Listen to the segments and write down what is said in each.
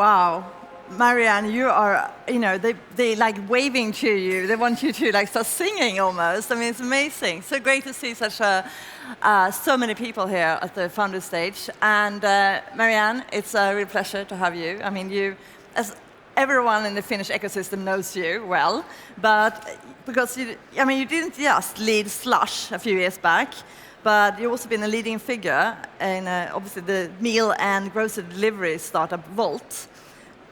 Wow. Marianne, you are, they like waving to you. They want you to like start singing almost. I mean, it's amazing. So great to see so many people here at the founder stage. And Marianne, it's a real pleasure to have you. I mean, as everyone in the Finnish ecosystem knows you well, but because you didn't just lead Slush a few years back, but you've also been a leading figure in obviously the meal and grocery delivery startup Wolt.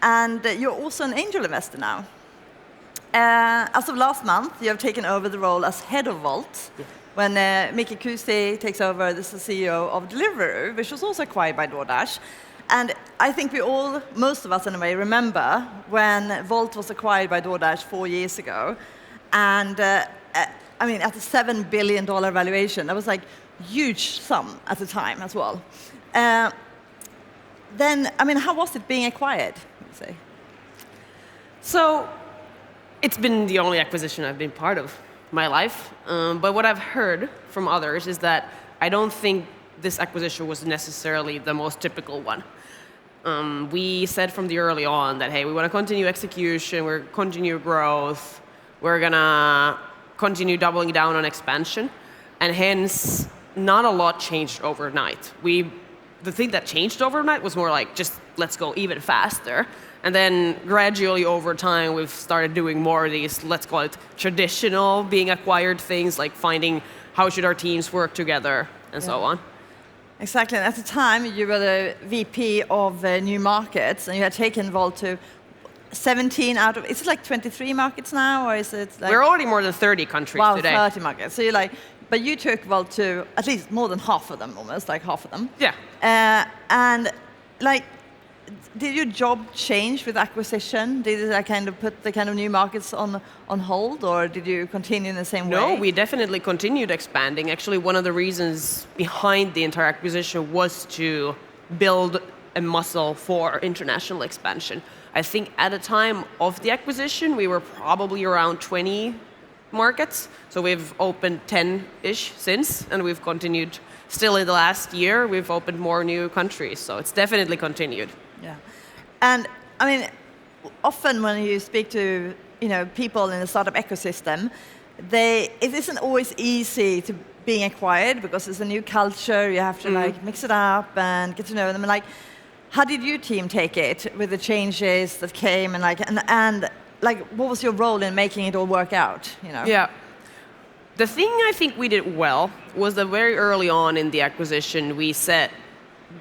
And you're also an angel investor now. As of last month, you have taken over the role as head of Wolt, when Mikki Kuusi takes over as the CEO of Deliveroo, which was also acquired by DoorDash. And I think most of us anyway, remember when Wolt was acquired by DoorDash 4 years ago. And at a $7 billion valuation, that was like huge sum at the time as well. How was it being acquired? Say? So, it's been the only acquisition I've been part of my life. But what I've heard from others is that I don't think this acquisition was necessarily the most typical one. We said from the early on that, hey, we want to continue execution, we're continue growth, we're going to continue doubling down on expansion. And hence, not a lot changed overnight. The thing that changed overnight was more like, just let's go even faster. And then gradually over time, we've started doing more of these, let's call it traditional being acquired things, like finding how should our teams work together and so on. Exactly. And at the time, you were the VP of new markets, and you had taken Wolt to 17 out of, is it like 23 markets now, or is it like... We're already more than 30 countries today. Wow, 30 markets. So you're like, but you took Wolt to at least more than half of them, almost, like half of them. Yeah. Did your job change with acquisition? Did it kind of put the kind of new markets on hold, or did you continue in the same way? No, we definitely continued expanding. Actually, one of the reasons behind the entire acquisition was to build a muscle for international expansion. I think at the time of the acquisition, we were probably around 20 markets. So we've opened 10-ish since, and we've continued. Still in the last year, we've opened more new countries. So it's definitely continued. Yeah, and I mean, often when you speak to people in the startup ecosystem, it isn't always easy to being acquired because it's a new culture. You have to mix it up and get to know them. And how did your team take it with the changes that came and what was your role in making it all work out? Yeah. The thing I think we did well was that very early on in the acquisition, we set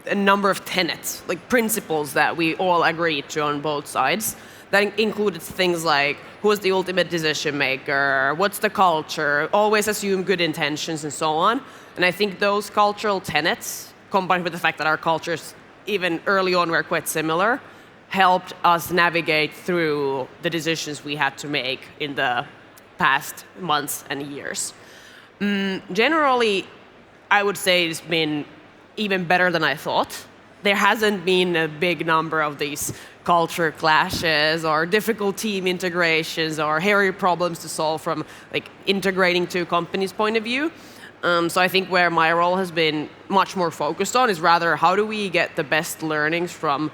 a number of tenets, like principles that we all agreed to on both sides. That included things like, who is the ultimate decision maker, what's the culture, always assume good intentions, and so on. And I think those cultural tenets, combined with the fact that our cultures, even early on, were quite similar, helped us navigate through the decisions we had to make in the past months and years. Generally, I would say it's been even better than I thought. There hasn't been a big number of these culture clashes or difficult team integrations or hairy problems to solve from integrating two companies' point of view. So I think where my role has been much more focused on is rather how do we get the best learnings from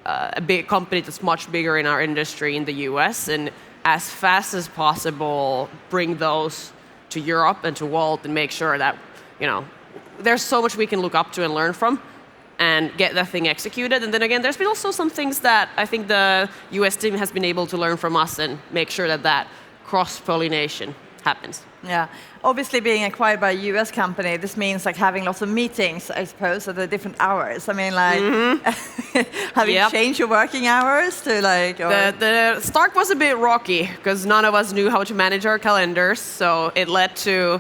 a big company that's much bigger in our industry in the US, and as fast as possible bring those to Europe and to Wolt and make sure that there's so much we can look up to and learn from and get that thing executed. And then again, there's been also some things that I think the US team has been able to learn from us and make sure that cross-pollination happens. Yeah. Obviously, being acquired by a US company, this means having lots of meetings, I suppose, at the different hours. I mean, have you changed your working hours to The start was a bit rocky because none of us knew how to manage our calendars. So it led to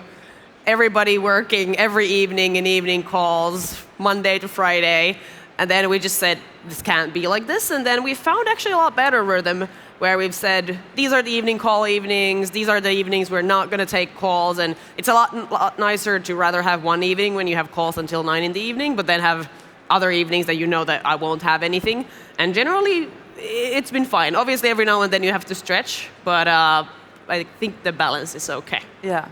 everybody working every evening in evening calls, Monday to Friday. And then we just said, this can't be like this. And then we found actually a lot better rhythm where we've said, these are the evening call evenings, these are the evenings we're not going to take calls. And it's a lot nicer to rather have one evening when you have calls until 9 in the evening, but then have other evenings that that I won't have anything. And generally, it's been fine. Obviously, every now and then you have to stretch, but I think the balance is okay. Yeah.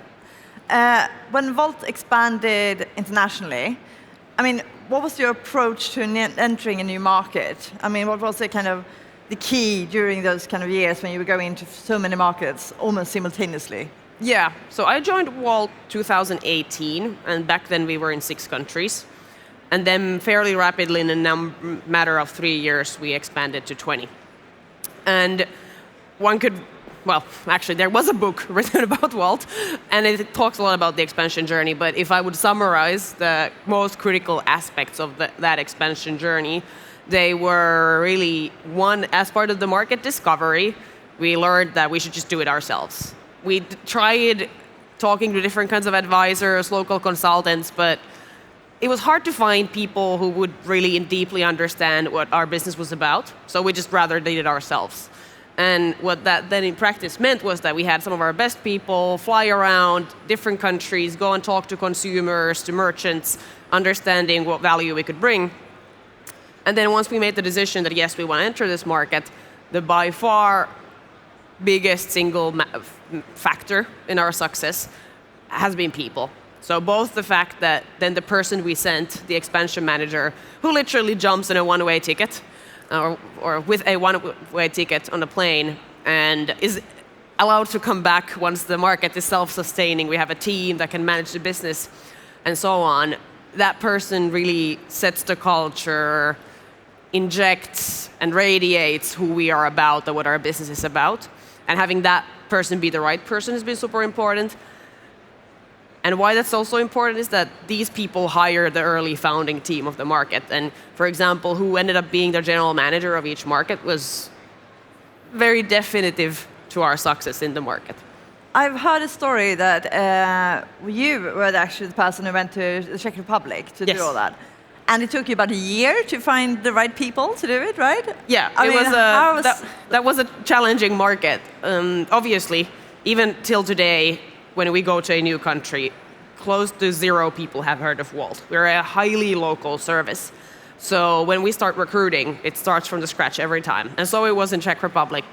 When Wolt expanded internationally, what was your approach to entering a new market? I mean, what was the key during those kind of years when you were going into so many markets almost simultaneously? Yeah, so I joined Wolt 2018, and back then we were in 6 countries. And then fairly rapidly, in a matter of 3 years, we expanded to 20. And actually there was a book written about Wolt, and it talks a lot about the expansion journey, but if I would summarize the most critical aspects of that expansion journey, they were really, one, as part of the market discovery, we learned that we should just do it ourselves. We tried talking to different kinds of advisors, local consultants, but it was hard to find people who would really deeply understand what our business was about, so we just rather did it ourselves. And what that then in practice meant was that we had some of our best people fly around different countries, go and talk to consumers, to merchants, understanding what value we could bring. And then once we made the decision that yes, we want to enter this market, the by far biggest single factor in our success has been people. So both the fact that then the person we sent, the expansion manager, who literally jumps in a one-way ticket, or with a one-way ticket on a plane, and is allowed to come back once the market is self-sustaining, we have a team that can manage the business, and so on. That person really sets the culture, injects and radiates who we are about and what our business is about. And having that person be the right person has been super important. And why that's also important is that these people hire the early founding team of the market. And for example, who ended up being the general manager of each market was very definitive to our success in the market. I've heard a story that you were actually the person who went to the Czech Republic to do all that. And it took you about a year to find the right people to do it, right? Yeah, that was a challenging market. Obviously, even till today, when we go to a new country, close to 0 people have heard of Wolt. We're a highly local service. So when we start recruiting, it starts from the scratch every time. And so it was in Czech Republic.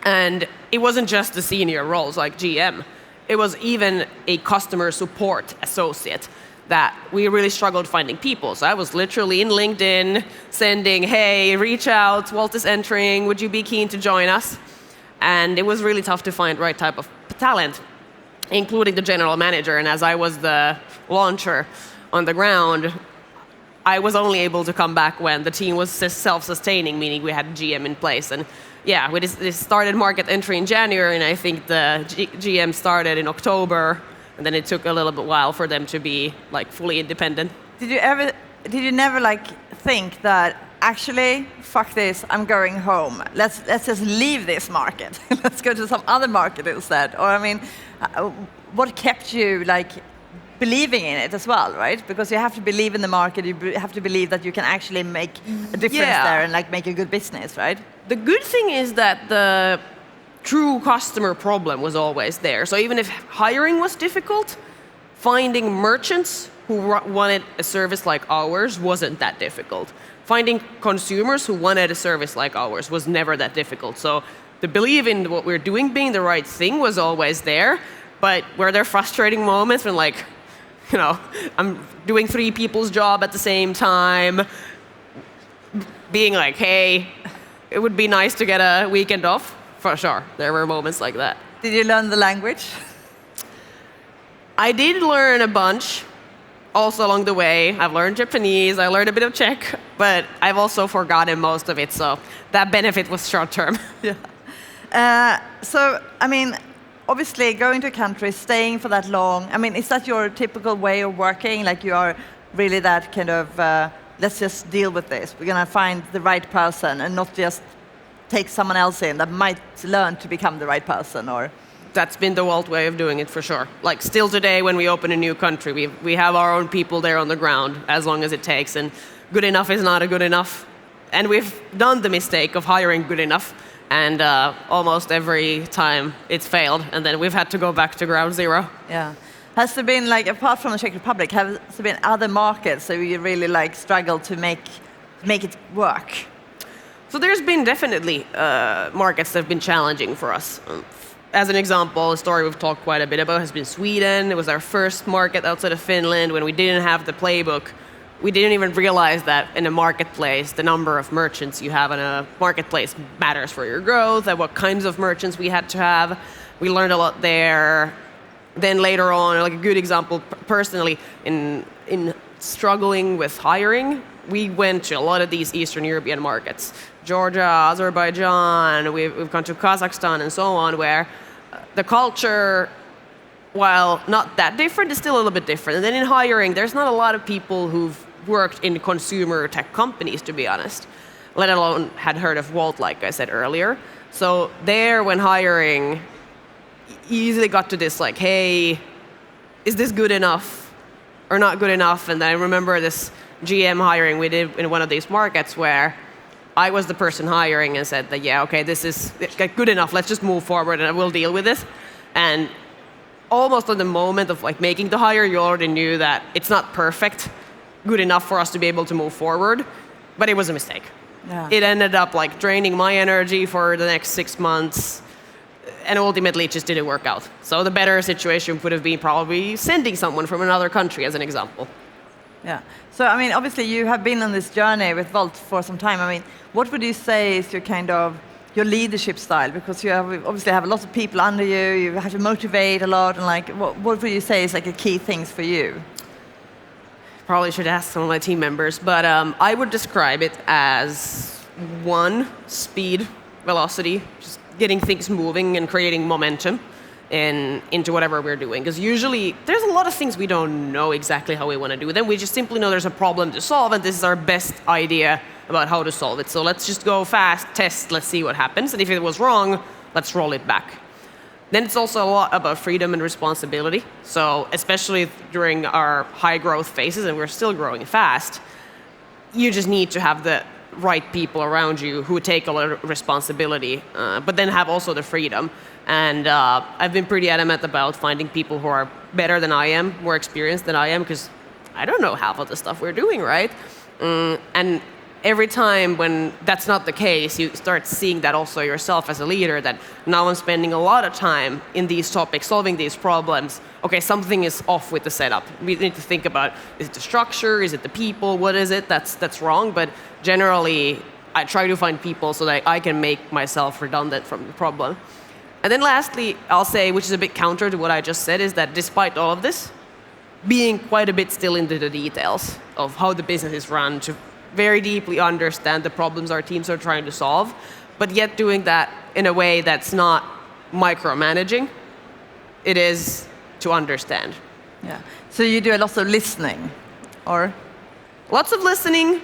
And it wasn't just the senior roles like GM. It was even a customer support associate that we really struggled finding people. So I was literally in LinkedIn sending, hey, reach out, Wolt is entering, would you be keen to join us? And it was really tough to find the right type of talent, including the general manager. And as I was the launcher on the ground, I was only able to come back when the team was self-sustaining, meaning we had a GM in place. And yeah, we just started market entry in January, and I think the GM started in October, and then it took a little bit while for them to be like fully independent. Did you never like think that actually, fuck this, I'm going home. Let's just leave this market. Let's go to some other market instead. Or I mean, what kept you like believing in it as well, right? Because you have to believe in the market. You have to believe that you can actually make a difference there and like make a good business, right? The good thing is that the true customer problem was always there. So even if hiring was difficult, finding merchants who wanted a service like ours wasn't that difficult. Finding consumers who wanted a service like ours was never that difficult. So the belief in what we're doing being the right thing was always there, but were there frustrating moments when like, you know, I'm doing 3 people's job at the same time, being like, hey, it would be nice to get a weekend off? For sure, there were moments like that. Did you learn the language? I did learn a bunch. Also along the way, I've learned Japanese, I learned a bit of Czech, but I've also forgotten most of it, so that benefit was short term. Yeah. So, I mean, obviously going to a country, staying for that long, I mean, is that your typical way of working? Like you are really that kind of, let's just deal with this. We're going to find the right person and not just take someone else in that might learn to become the right person, or? That's been the Wolt way of doing it for sure. Like still today when we open a new country, we have our own people there on the ground as long as it takes, and good enough is not a good enough. And we've done the mistake of hiring good enough, and almost every time it's failed, and then we've had to go back to ground zero. Yeah. Has there been, like, apart from the Czech Republic, has there been other markets that you really like struggle to make it work? So there's been definitely markets that have been challenging for us. As an example, a story we've talked quite a bit about has been Sweden. It was our first market outside of Finland when we didn't have the playbook we didn't even realize that in a marketplace, the number of merchants you have in a marketplace matters for your growth, and what kinds of merchants we had to have. We learned a lot there. Then later on, like a good example, personally, in struggling with hiring, we went to a lot of these Eastern European markets, Georgia, Azerbaijan, we've gone to Kazakhstan and so on, where the culture, while not that different, is still a little bit different. And then in hiring, there's not a lot of people who've worked in consumer tech companies, to be honest, let alone had heard of Wolt, like I said earlier. So there, when hiring, you easily got to this like, hey, is this good enough or not good enough? And then I remember this GM hiring we did in one of these markets where I was the person hiring and said that, yeah, okay, this is good enough, let's just move forward and we'll deal with this. And almost on the moment of like making the hire, you already knew that it's not perfect, good enough for us to be able to move forward, but it was a mistake. Yeah. It ended up like draining my energy for the next 6 months, and ultimately it just didn't work out. So the better situation would have been probably sending someone from another country, as an example. Yeah. So, I mean, obviously you have been on this journey with Wolt for some time. I mean, what would you say is your kind of your leadership style? Because you obviously have a lot of people under you, you have to motivate a lot, and like, what would you say is like the key things for you? Probably should ask some of my team members, but I would describe it as 1, speed, velocity, just getting things moving and creating momentum into whatever we're doing. Because usually there's a lot of things we don't know exactly how we want to do them. We just simply know there's a problem to solve, and this is our best idea about how to solve it. So let's just go fast, test, let's see what happens. And if it was wrong, let's roll it back. Then it's also a lot about freedom and responsibility. So especially during our high growth phases, and we're still growing fast, you just need to have the right people around you who take a lot of responsibility, but then have also the freedom. And I've been pretty adamant about finding people who are better than I am, more experienced than I am, because I don't know half of the stuff we're doing, right? And every time when that's not the case, you start seeing that also yourself as a leader, that now I'm spending a lot of time in these topics, solving these problems. Okay, something is off with the setup. We need to think about, is it the structure, is it the people, what is it that's wrong? But generally, I try to find people so that I can make myself redundant from the problem. And then lastly, I'll say, which is a bit counter to what I just said, is that despite all of this, being quite a bit still into the details of how the business is run, to very deeply understand the problems our teams are trying to solve, but yet doing that in a way that's not micromanaging. It is to understand. Yeah. So you do a lot of listening, or? Lots of listening,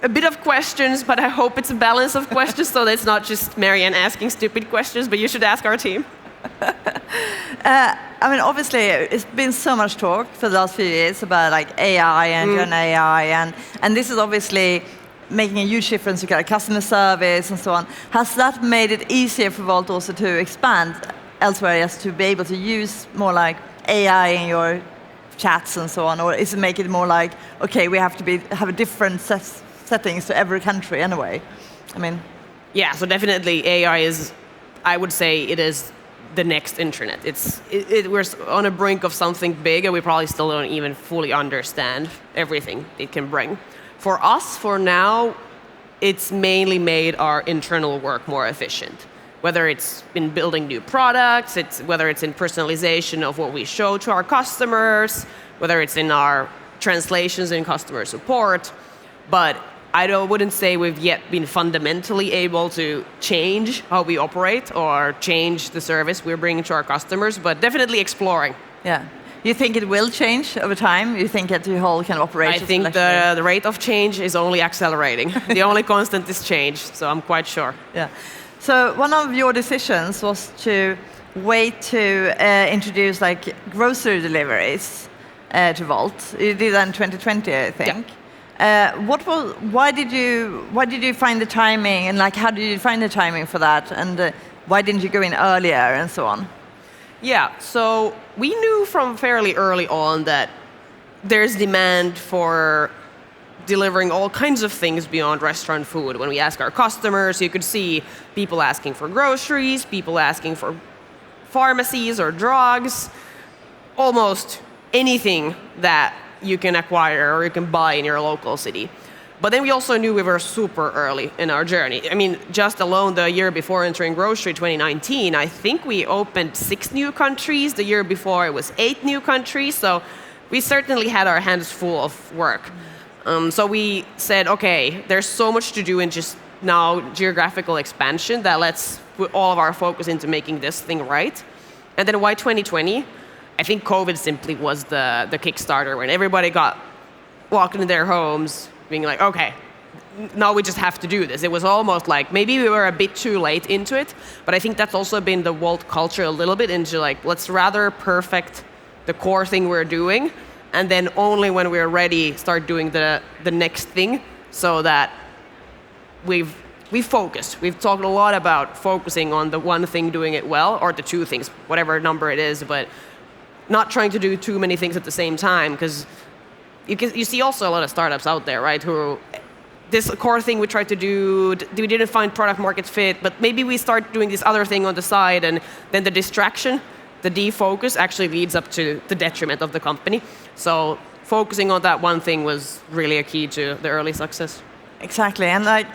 a bit of questions, but I hope it's a balance of questions so that it's not just Marianne asking stupid questions, but you should ask our team. I mean, obviously, it's been so much talk for the last few years about like AI and Gen AI, and this is obviously making a huge difference to customer service and so on. Has that made it easier for Wolt also to expand elsewhere, just to be able to use more like AI in your chats and so on, or is it make it more like, okay, we have to have a different settings to every country anyway? I mean, yeah, so definitely AI is, I would say, it is the next internet. We're on a brink of something big, and we probably still don't even fully understand everything it can bring. For us, for now, it's mainly made our internal work more efficient. Whether it's in building new products, whether it's in personalization of what we show to our customers, whether it's in our translations in customer support. But I wouldn't say we've yet been fundamentally able to change how we operate or change the service we're bringing to our customers, but definitely exploring. Yeah. You think it will change over time? You think that the whole kind of operation? I think the rate of change is only accelerating. The only constant is change, so I'm quite sure. Yeah. So one of your decisions was to wait to introduce like grocery deliveries to Wolt. You did that in 2020, I think. Yeah. Why did you find the timing, and like how did you find the timing for that, and why didn't you go in earlier and so on? Yeah, so we knew from fairly early on that there's demand for delivering all kinds of things beyond restaurant food. When we ask our customers, you could see people asking for groceries, people asking for pharmacies or drugs, almost anything that you can acquire or you can buy in your local city. But then we also knew we were super early in our journey. I mean, just alone the year before entering grocery 2019, I think we opened 6 new countries. The year before it was 8 new countries. So we certainly had our hands full of work. So we said, okay, there's so much to do in just now geographical expansion that let's put all of our focus into making this thing right. And then why 2020? I think COVID simply was the Kickstarter when everybody got locked in their homes, being like, okay, now we just have to do this. It was almost like maybe we were a bit too late into it, but I think that's also been the Wolt culture a little bit into like, let's rather perfect the core thing we're doing, and then only when we're ready start doing the next thing, so that we've focused. We've talked a lot about focusing on the one thing, doing it well, or the 2 things, whatever number it is, but not trying to do too many things at the same time, because you see also a lot of startups out there, right, who this core thing we tried to do, we didn't find product market fit, but maybe we start doing this other thing on the side, and then the distraction, the defocus actually leads up to the detriment of the company. So focusing on that one thing was really a key to the early success. Exactly. And like,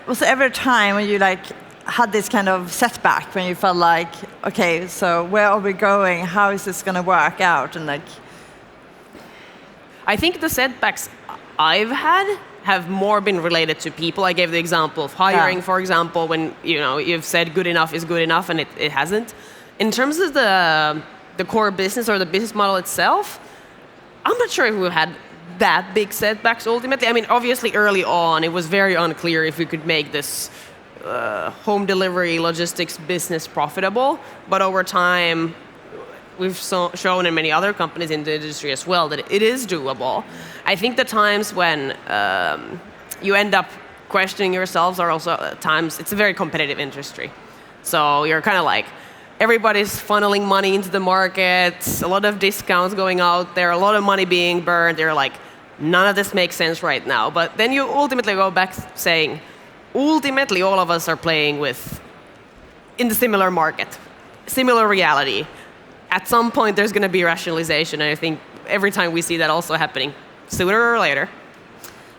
was there ever a time when you like had this kind of setback when you felt like, okay, so where are we going? How is this going to work out? And like, I think the setbacks I've had have more been related to people. I gave the example of hiring, for example, when you've said good enough is good enough and it hasn't. In terms of the core business or the business model itself, I'm not sure if we've had that big setbacks ultimately. I mean, obviously early on it was very unclear if we could make this home delivery logistics business profitable, but over time we've shown in many other companies in the industry as well that it is doable. I think the times when you end up questioning yourselves are also times, it's a very competitive industry. So you're kind of like, everybody's funneling money into the market, a lot of discounts going out there, a lot of money being burned. They're like, none of this makes sense right now. But then you ultimately go back saying, ultimately all of us are playing in the similar market, similar reality. At some point there's going to be rationalization, and I think every time we see that also happening, sooner or later.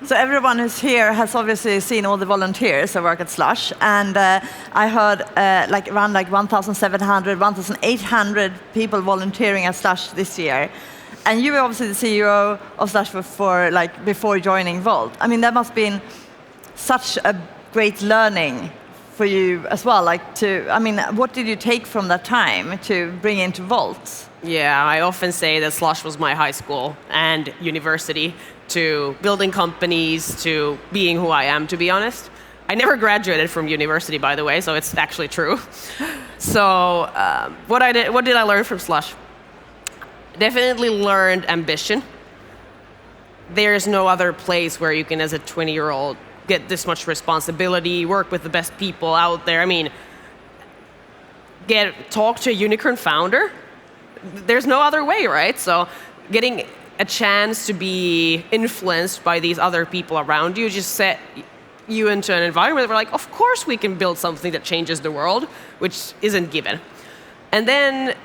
So everyone who's here has obviously seen all the volunteers that work at Slush, and I heard around 1,700, 1,800 people volunteering at Slush this year. And you were obviously the CEO of Slush before joining Wolt. I mean, that must have been such a great learning for you as well. What did you take from that time to bring into Wolt? Yeah, I often say that Slush was my high school and university, to building companies, to being who I am, to be honest. I never graduated from university, by the way, so it's actually true. So what did I learn from Slush? Definitely learned ambition. There's no other place where you can, as a 20-year-old, get this much responsibility, work with the best people out there. I mean, talk to a unicorn founder. There's no other way, right? So getting a chance to be influenced by these other people around you just set you into an environment where, like, of course we can build something that changes the world, which isn't given. And then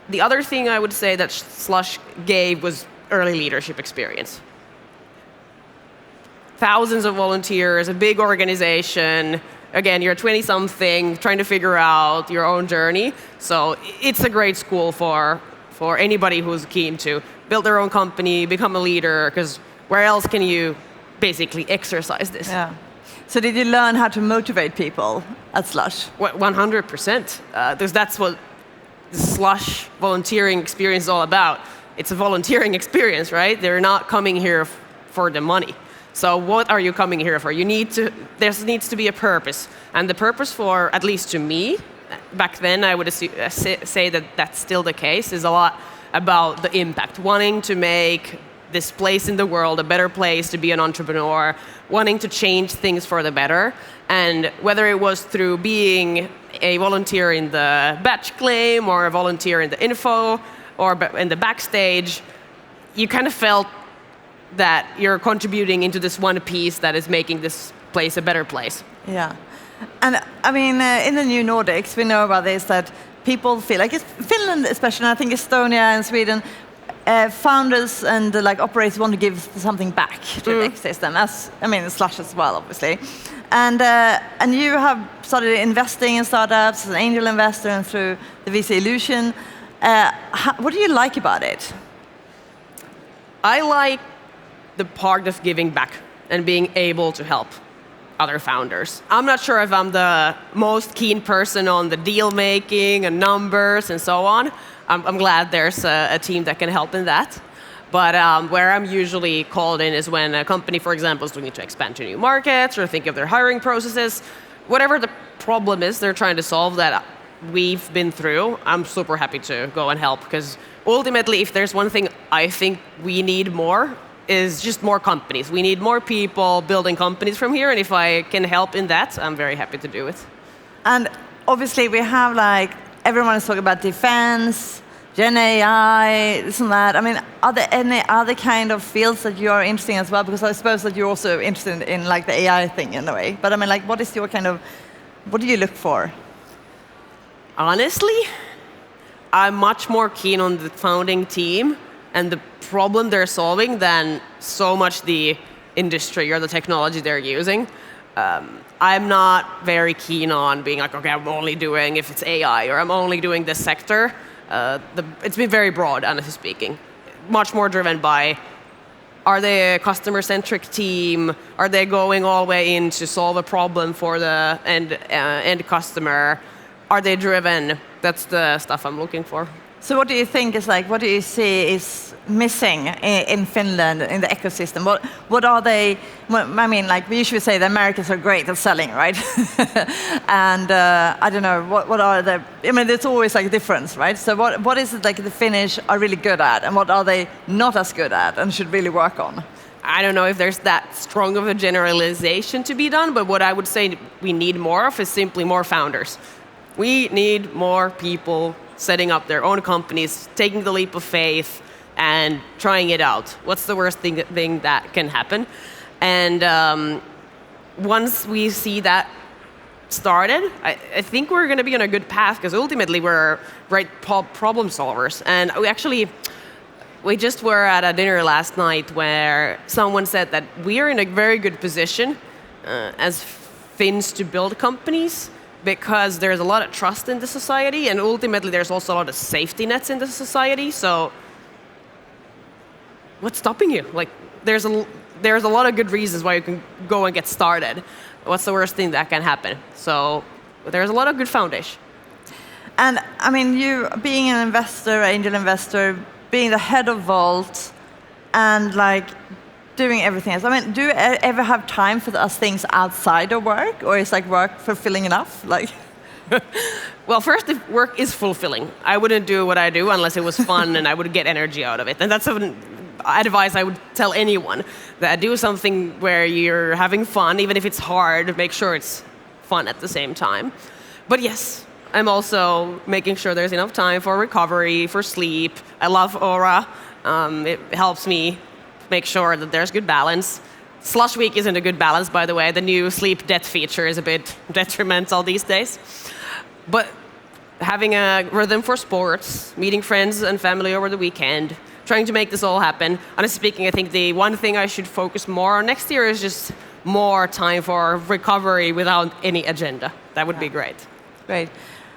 the other thing I would say that Slush gave was early leadership experience. Thousands of volunteers, a big organization. Again, you're 20-something, trying to figure out your own journey. So it's a great school for anybody who's keen to build their own company, become a leader, because where else can you basically exercise this? Yeah. So did you learn how to motivate people at Slush? 100%. Because that's what the Slush volunteering experience is all about. It's a volunteering experience, right? They're not coming here for the money. So what are you coming here for? There needs to be a purpose. And the purpose for, at least to me, back then I would say that that's still the case, is a lot about the impact. Wanting to make this place in the world a better place to be an entrepreneur, wanting to change things for the better. And whether it was through being a volunteer in the batch claim or a volunteer in the info or in the backstage, you kind of felt that you're contributing into this one piece that is making this place a better place. Yeah. And I mean, in the new Nordics, we know about this, that people feel like, Finland especially, and I think Estonia and Sweden, founders and like operators want to give something back to the ecosystem, as I mean, Slush as well, obviously. And you have started investing in startups as an angel investor and through the VC Illusion. What do you like about it? I like the part of giving back and being able to help other founders. I'm not sure if I'm the most keen person on the deal making and numbers and so on. I'm glad there's a team that can help in that. But where I'm usually called in is when a company, for example, is looking to expand to new markets or think of their hiring processes. Whatever the problem is they're trying to solve that we've been through, I'm super happy to go and help, because ultimately, if there's one thing I think we need more, is just more companies. We need more people building companies from here, and if I can help in that, I'm very happy to do it. And obviously we have like, everyone is talking about defense, Gen AI, this and that. I mean, are there any other kind of fields that you are interested in as well? Because I suppose that you're also interested in like the AI thing in a way. But I mean, like, what is your kind of, what do you look for? Honestly, I'm much more keen on the founding team and the problem they're solving than so much the industry or the technology they're using. I'm not very keen on being like, okay, I'm only doing if it's AI, or I'm only doing this sector. It's been very broad, honestly speaking. Much more driven by, are they a customer-centric team? Are they going all the way in to solve a problem for the end customer? Are they driven? That's the stuff I'm looking for. So what do you think is like, what do you see is missing in Finland, in the ecosystem? What are they, I mean, like we usually say the Americans are great at selling, right? And I don't know, what are the, I mean, there's always like a difference, right? So what is it like the Finnish are really good at, and what are they not as good at and should really work on? I don't know if there's that strong of a generalization to be done, but what I would say we need more of is simply more founders. We need more people setting up their own companies, taking the leap of faith, and trying it out. What's the worst thing that can happen? And once we see that started, I think we're going to be on a good path, because ultimately we're great problem solvers. And we just were at a dinner last night where someone said that we are in a very good position as Finns to build companies, because there's a lot of trust in the society, and ultimately there's also a lot of safety nets in the society. So what's stopping you? Like, there's a lot of good reasons why you can go and get started. What's the worst thing that can happen? So there's a lot of good foundation. And I mean, you being an investor, angel investor, being the head of Wolt, and like doing everything else. I mean, do you ever have time for those things outside of work, or is like work fulfilling enough? Like, well, first, if work is fulfilling, I wouldn't do what I do unless it was fun and I would get energy out of it. And that's an advice I would tell anyone, that do something where you're having fun, even if it's hard. Make sure it's fun at the same time. But yes, I'm also making sure there's enough time for recovery, for sleep. I love Aura. It helps me make sure that there's good balance. Slush week isn't a good balance, by the way. The new sleep debt feature is a bit detrimental these days. But having a rhythm for sports, meeting friends and family over the weekend, trying to make this all happen. Honestly speaking, I think the one thing I should focus more on next year is just more time for recovery without any agenda. That would be great. Great.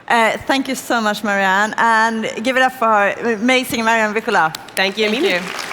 Thank you so much, Marianne. And give it up for amazing Marianne Vikkula. Thank you. Thank you.